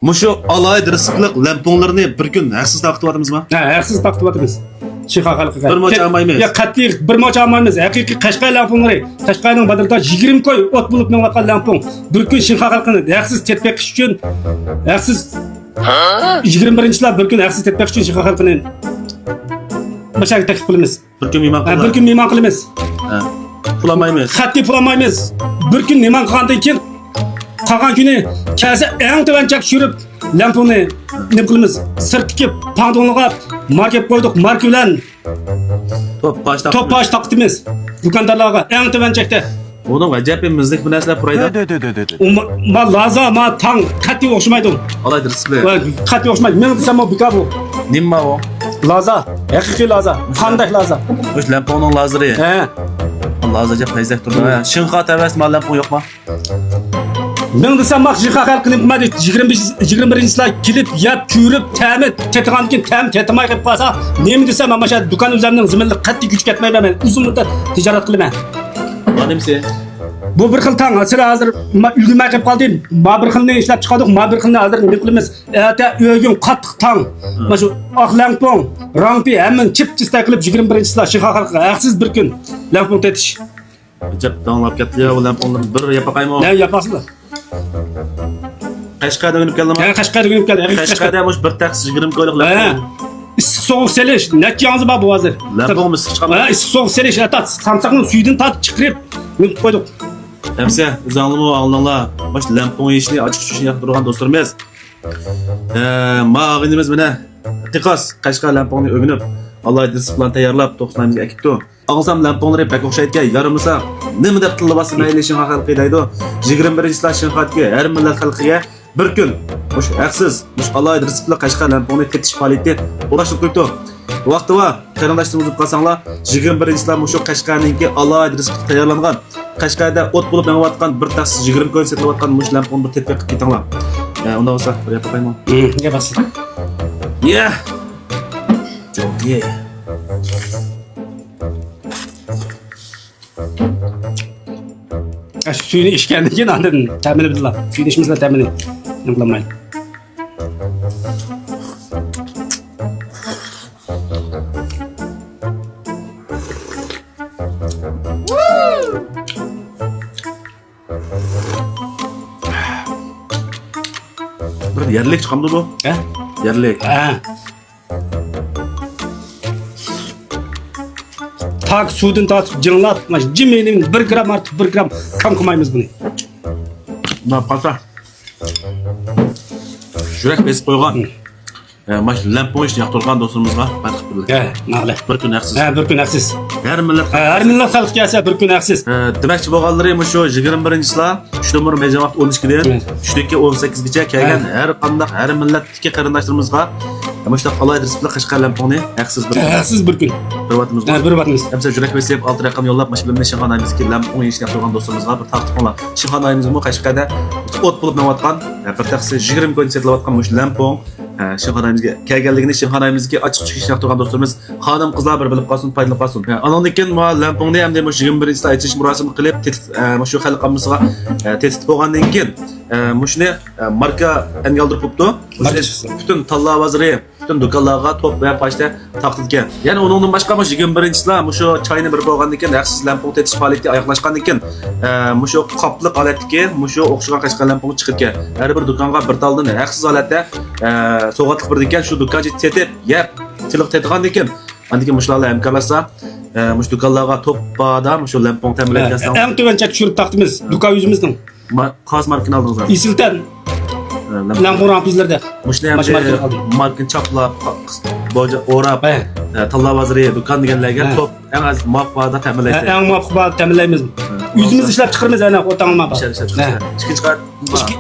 Muşu alaydı rızıklık lamponlarını bir gün haksız taktıvatımız mı? Ha, haksız taktıvatımız. Şiha halkıga. Bir moç almaymiz. Ya qat'iy bir moç almaymiz. Haqiqiy Qashqay lamponlari. Qashqayning badalida 20 koy ot bo'lib menvatgan lampon. Bir kun Şiha halkını haksız tetbik qilish uchun haksız 21-lar bir kun haksız tetbik uchun Şiha halkını başa taklif qilamiz. Bir gün mimon qilamiz. Bir kun mehmon qilamiz. Pul olmaymiz. Qat'iy pul olmaymiz. Bir kun mehmon qilgandan keyin qolgan kuni kelsa eng tuvanchak tushirib lamponi nima qilamiz? Sirtdagi pandonga marka qo'ydik, marka bilan top baş taqdimiz. Do'kondarlarga eng tuvanchakda. Onun acayipimizlik bu narsalar burayda. Ma laza ma tang qat'iy o'xshamaydi. Alaydı rızıklık. Qat'iy o'xshamaydi. Men desam bu bika bu. Nima o? Laza, haqiqiy laza. Qanday laza? Hoş lamponun lazeri. He. Lazaca fayzak durdu. Şınqa tavas mal lampon yok mu? Men desam bak Şiha halkını bilmedi 21-lar kelib yap ko'rib ta'mi tetigan keyin ta'mi tetimay qilib qolsa nima desam mana shu do'kon o'zimning ziminli qat'iy kuch ketmayman men uzun muddat tijorat qilaman. Nimsi? Bu bir xil tang sizlar hozir ulgurmay qolib qoldim. Ma bir xilni ishlab chiqardik, ma bir xilni hozir nima qilamiz? Ata o'g'im qattiq tang. Mana shu oq lampon, rangpi hamma chip-chista qilib 21-lar Şiha halkı haqsiz bir kun lampon tetish. Acayip dağılap ketdi ya o lamponlar bir yapaqayım o. Ne yapasınlar? Qashqarda günüp geldim ha. Qashqarga günüp geldi. Qashqarda hoş bir taksi 20 koyluq lampon. Issiq sovuq selish, necha yangiz bor bu hozir. Lampon mısık çıqamı? Ha, issiq sovuq selish, atat samsaqning suyidan tatib chiqarib minib qo'ydik. Hemse, uzanlımı ağlanla. Baş lampon işini açık çüşün yapıp durgan dostlarımız. Ma ağınımız mene. Qiqas, Qashqar lamponu ögünüp. Allah edilsi plan tayarlap, 90'ımızga ekipti. Ağılsam lamponları pek okşaytken yarımısa nima deb tilla bası mayli Şinqa xalqi deydi. 21-lar Şinqatga, her millat xalqiga bir kun mush haqsiz, mush Allah edilsi Qashqar lamponu ketish faoliyati uğraşıp qo'ydi. Vaqti va qarindoshlarimiz deb qalsanglar, 21-lar mushu Qashqarningki Allah edilsi tayyorlangan. Qashqarda o't bo'lib yanayotgan bir taksi 20 ko'n setilayotgan mush lamponni bir tetbiq qilib ketinglar. Unda bo'lsa, bir yapaqayman. Yapasın. Yeah. Çok iyi. Şu suyunu içkendan keyin andın ta'mini bildilar. Suyunu içmizlar ta'mini. Nima qilmaydi. Bir yerlik çıkamdı bu. Ha? Yerlik. Ha. Tak suvdan tatib jinglab, mana jimening 1 gram artıq 1 gram kam qilmaymiz buni. Ne pata? Jürek besip koygan. Maş lampon işini yaptırgan dostlarımızga barkıp bildik. Ha, naqli. Bir gün haqsiz. Ha, bir kun haqsiz. Her millet. Har millat xalq kelsa bir kun haqsiz. Demakchi bo'lganlari shu 21-lar 3 nomer mejavat 12dan 3dagi 18gacha kelgan har qanday har millatdagi qarindoshlarimizga Muştaq alaydı rızıklı Qashqar lamponi haqsiz bir Haqsiz bir kun. Bir vatımız var. Bir vatımız. Hemse jürek besip altı rakam yollap maş bilimde Şinqa ayımızdaki lampon işini yaptırgan dostlarımızga bir taqtib ola. Şinqa ayımızga Qashqarda ot bo'lib navatgan bir taksi 20 ko'n setilayotgan mush lampon Şinqa ayımızga kelganligini Şinqa ayımızdaki açıq chiqish yaptırgan dostlarımız xonim qizlar bir bilib qolsin, foydalab qolsin. Andan keyin ma lamponni ham demoq 21-da aytish murosimi qilib shu xalqimizga tetib bo'lgandan keyin mushni marka engaldirib qo'yibdi. Bütün talla vaziri bütün do'konlarga top va pochta taqdirgan. Ya'ni uningdan boshqa 21-lar mushu choyni bir bo'lgandan keyin haqsiz lampon tetish faoliyati oyoqlashgandan keyin mushu qopliq holatdagi mushu o'xshagan Qashqar lampon chiqib ketgan. Har bir do'konga bir taldan haqsiz holatda so'g'atliq bir ekan shu do'konchi tetib, yeb, tiliq tetigandan keyin andiki mushlarla hamkorlashsa mush do'konlarga to'ppada mushu lampon ta'minlayotgan. Eng tuvancha tushirib taqdimiz do'kon o'zimizning. Qaz markani aldingizlar. Isiltan lampon rampizlarda. Mushni ham markani chaplab, boja o'rab, talla vaziri do'kon deganlarga top eng az muvaffaqiyatda ta'minlaydi. Eng muvaffaqiyatda ta'minlaymiz. O'zimiz ishlab chiqaramiz ana o'tangma bor.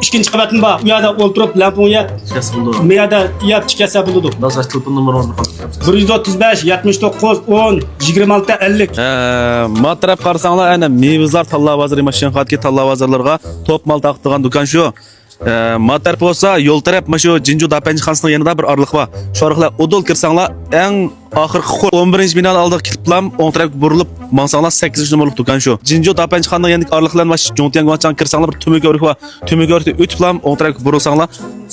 Ikkinchi qavatni bor. U yerda o'ltirib lamponni chiqasi bo'ldi. Bu yerda yeb chiqasa bo'ladi. Dastlab telefon nomerimizni qoldiramiz. 135 79 10 26 50. Ma taraf qarasanglar ana mevizlar talla vaziri Şinqatga talla vazirlarga top mal taqtirgan do'kon shu. Ma taraf bo'lsa, yo'l taraf mana shu Jinju dapanjixonasining yanida bir orliq bor. Shu orliqda odol kirsanglar, eng oxirgi 11-binoni oldiga keliblam, o'ng tarafga burilib, mansanglar 8-nomerlik do'kon shu. Jinju dapanjixonasining yanidagi orliqlar mana shu Jongtiangwachang kirsanglar bir tümök o'rik bor. Tümök o'rikni o'tiblam, o'ng tarafga burilsanglar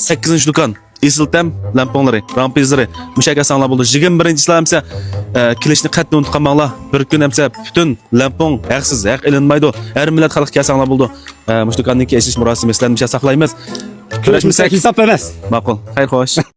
8-do'kon. Isiltam lamponlari, rampizlari, mushak asanglar bo'ldi. 21-chilar hamsa kelishni qatni unutqanmanglar. Bir kun hamsa butun lampon haqsiz, haq ilinmaydi. Har millat xalq kasanglar bo'ldi. Mush do'konniki eshish murosimi sizlarni saqlaymiz. Kurashmasak hisob emas. Ma'qul. Xayr xo'sh.